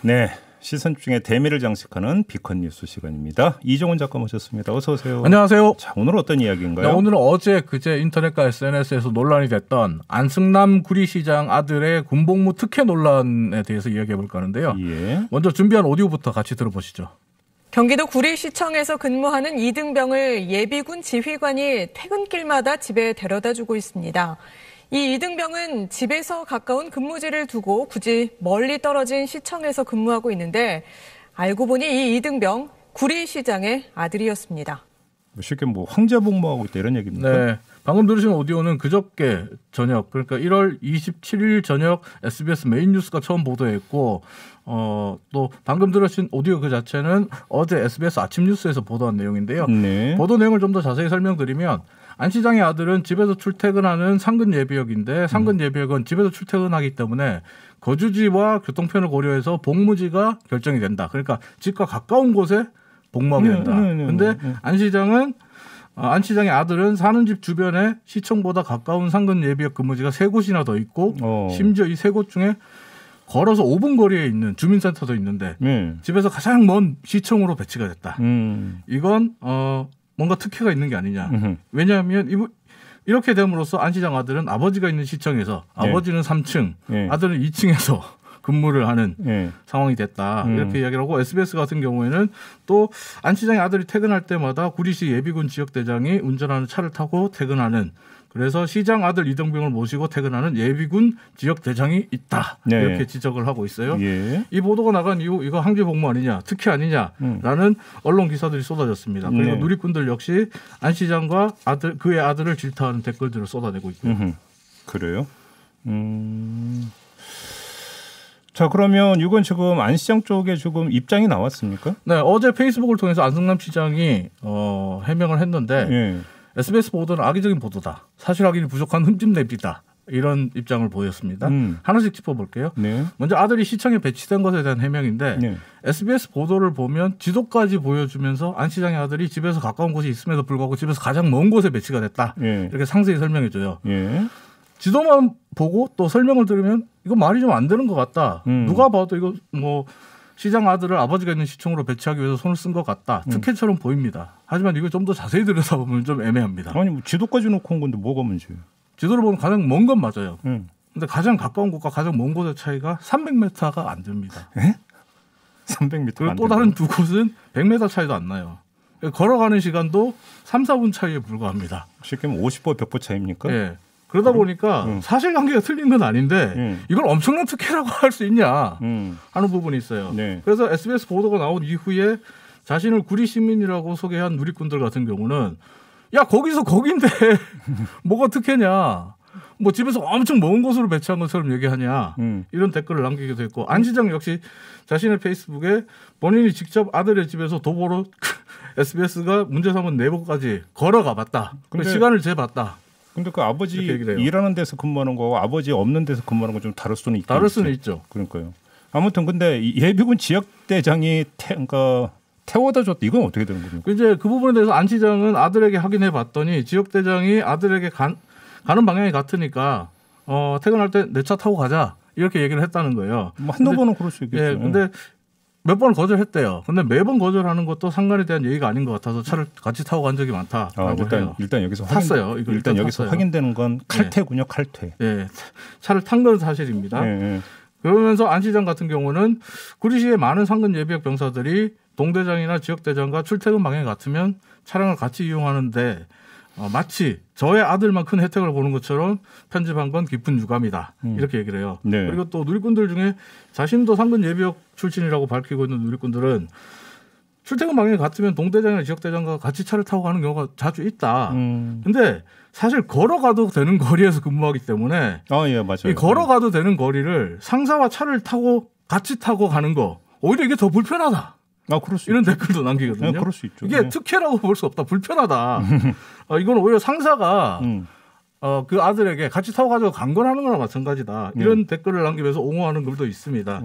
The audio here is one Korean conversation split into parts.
네, 시선중의 대미를 장식하는 비컨 뉴스 시간입니다. 이종훈 작가 모셨습니다. 어서 오세요. 안녕하세요. 자, 오늘 어떤 이야기인가요? 네, 오늘은 어제 그제 인터넷과 SNS에서 논란이 됐던 안승남 구리시장 아들의 군복무 특혜 논란에 대해서 이야기해 볼까 하는데요. 예. 먼저 준비한 오디오부터 같이 들어보시죠. 경기도 구리시청에서 근무하는 이등병을 예비군 지휘관이 퇴근길마다 집에 데려다주고 있습니다. 이 이등병은 집에서 가까운 근무지를 두고 굳이 멀리 떨어진 시청에서 근무하고 있는데 알고 보니 이 이등병 구리시장의 아들이었습니다. 쉽게 황제 복무하고 있다 이런 얘기입니까? 네, 방금 들으신 오디오는 그저께 저녁, 그러니까 1월 27일 저녁 SBS 메인 뉴스가 처음 보도했고 또 방금 들으신 오디오 그 자체는 어제 SBS 아침 뉴스에서 보도한 내용인데요. 네. 보도 내용을 좀 더 자세히 설명드리면 안 시장의 아들은 집에서 출퇴근하는 상근 예비역인데 상근 예비역은 집에서 출퇴근하기 때문에 거주지와 교통편을 고려해서 복무지가 결정이 된다. 그러니까 집과 가까운 곳에 복무하게 된다. 그런데 안 시장은 안 시장의 아들은 사는 집 주변에 시청보다 가까운 상근 예비역 근무지가 3곳이나 더 있고 심지어 이 3곳 중에 걸어서 5분 거리에 있는 주민센터도 있는데 집에서 가장 먼 시청으로 배치가 됐다. 이건 뭔가 특혜가 있는 게 아니냐. 왜냐하면 이렇게 됨으로써 안 시장 아들은 아버지가 있는 시청에서 아버지는 3층, 아들은 2층에서 근무를 하는 상황이 됐다. 이렇게 이야기를 하고 SBS 같은 경우에는 또 안 시장의 아들이 퇴근할 때마다 구리시 예비군 지역대장이 운전하는 차를 타고 퇴근하는, 그래서 시장 아들 이등병을 모시고 퇴근하는 예비군 지역대장이 있다. 네. 이렇게 지적을 하고 있어요. 예. 이 보도가 나간 이후 이거 항제 복무 아니냐, 특혜 아니냐라는 언론 기사들이 쏟아졌습니다. 그리고 네. 누리꾼들 역시 안 시장과 그의 아들을 질타하는 댓글들을 쏟아내고 있고요. 그래요? 자, 그러면 이건 지금 안 시장 쪽에 지금 입장이 나왔습니까? 네, 어제 페이스북을 통해서 안승남 시장이 해명을 했는데 예. SBS 보도는 악의적인 보도다. 사실 확인이 부족한 흠집 내비다. 이런 입장을 보였습니다. 하나씩 짚어볼게요. 네. 먼저 아들이 시청에 배치된 것에 대한 해명인데 네. SBS 보도를 보면 지도까지 보여주면서 안 시장의 아들이 집에서 가까운 곳이 있음에도 불구하고 집에서 가장 먼 곳에 배치가 됐다. 예. 이렇게 상세히 설명해줘요. 예. 지도만 보고 또 설명을 들으면 이거 말이 좀 안 되는 것 같다. 누가 봐도 이거 시장 아들을 아버지가 있는 시청으로 배치하기 위해서 손을 쓴 것 같다. 특혜처럼 보입니다. 하지만 이거 좀 더 자세히 들여다보면 좀 애매합니다. 아니 지도까지 놓고 온 건데 뭐가 문제예요? 지도를 보면 가장 먼 건 맞아요. 근데 가장 가까운 곳과 가장 먼 곳의 차이가 300m가 안 됩니다. 예? 300m. 그리고 또 다른 두 곳은 100m 차이도 안 나요. 걸어가는 시간도 3, 4분 차이에 불과합니다. 쉽게 말하면 50보 100보 차이입니까? 예. 그러다 보니까 사실관계가 틀린 건 아닌데 이걸 엄청난 특혜라고 할 수 있냐 하는 부분이 있어요. 네. 그래서 SBS 보도가 나온 이후에 자신을 구리 시민이라고 소개한 누리꾼들 같은 경우는 야 거기서 거긴데 뭐가 특혜냐. 뭐 집에서 엄청 먼 곳으로 배치한 것처럼 얘기하냐. 이런 댓글을 남기기도 했고 안 시장 역시 자신의 페이스북에 본인이 직접 아들의 집에서 도보로 SBS가 문제 삼은 내부까지 걸어가 봤다. 시간을 재봤다. 근데 그 아버지 일하는 데서 근무하는 거하고 아버지 없는 데서 근무하는 건 좀 다를 수는 있겠죠. 다를 수는 있죠. 그러니까요. 아무튼 근데 예비군 지역대장이 태워다 줬다. 이건 어떻게 되는 겁니까? 이제 그 부분에 대해서 안 시장은 아들에게 확인해 봤더니 지역대장이 아들에게 가는 방향이 같으니까 퇴근할 때 내 차 타고 가자 이렇게 얘기를 했다는 거예요. 한두 번은 그럴 수 있겠죠. 예, 근데 몇 번을 거절했대요. 근데 매번 거절하는 것도 상관에 대한 예의가 아닌 것 같아서 차를 같이 타고 간 적이 많다라고 해요. 일단 여기서 탔어요. 일단 여기서 탔어요. 확인되는 건 칼퇴군요, 칼퇴. 예, 차를 탄 건 사실입니다. 그러면서 안 시장 같은 경우는 구리시의 많은 상근 예비역 병사들이 동대장이나 지역대장과 출퇴근 방향이 같으면 차량을 같이 이용하는데 마치 저의 아들만 큰 혜택을 보는 것처럼 편집한 건 깊은 유감이다. 이렇게 얘기를 해요. 네. 그리고 또 누리꾼들 중에 자신도 상근 예비역 출신이라고 밝히고 있는 누리꾼들은 출퇴근 방향이 같으면 동대장이나 지역대장과 같이 차를 타고 가는 경우가 자주 있다. 근데 사실 걸어가도 되는 거리에서 근무하기 때문에 예, 맞아요. 이 걸어가도 되는 거리를 상사와 차를 타고 같이 타고 가는 거 오히려 이게 더 불편하다. 그럴 수 이런 있죠. 댓글도 남기거든요. 그럴 수 있죠. 이게 특혜라고 볼 수 없다. 불편하다. 이건 오히려 상사가 그 아들에게 같이 타고 가지고 강권하는 거나 마찬가지다. 이런 댓글을 남기면서 옹호하는 글도 있습니다.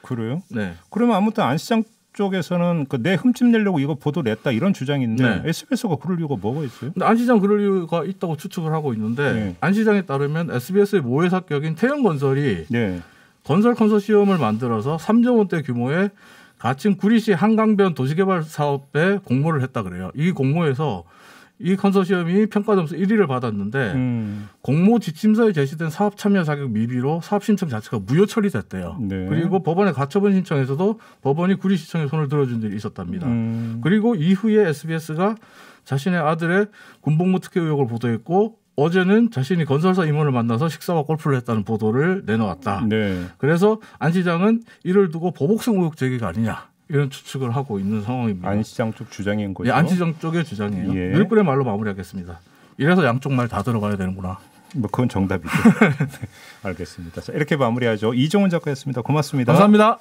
그래요? 네. 그러면 아무튼 안 시장 쪽에서는 내 흠집 내려고 이거 보도 냈다 이런 주장인데 SBS가 그럴 이유가 뭐가 있어요? 근데 안 시장 그럴 이유가 있다고 추측을 하고 있는데 안 시장에 따르면 SBS의 모회사격인 태영건설이 건설 컨소시엄을 만들어서 3조 원대 규모의 가칭 구리시 한강변 도시개발 사업에 공모를 했다 그래요. 이 공모에서 이 컨소시엄이 평가 점수 1위를 받았는데 공모 지침서에 제시된 사업 참여 자격 미비로 사업 신청 자체가 무효 처리됐대요. 네. 그리고 법원에 가처분 신청에서도 법원이 구리시청에 손을 들어준 일이 있었답니다. 그리고 이후에 SBS가 자신의 아들의 군복무 특혜 의혹을 보도했고 어제는 자신이 건설사 임원을 만나서 식사와 골프를 했다는 보도를 내놓았다. 네. 그래서 안 시장은 이를 두고 보복성 의혹 제기가 아니냐 이런 추측을 하고 있는 상황입니다. 안 시장 쪽 주장인 거죠. 예, 안 시장 쪽의 주장이에요. 예. 늘끓의 말로 마무리하겠습니다. 이래서 양쪽 말 다 들어가야 되는구나. 뭐 그건 정답이죠. 네, 알겠습니다. 자, 이렇게 마무리하죠. 이종훈 작가였습니다. 고맙습니다. 감사합니다.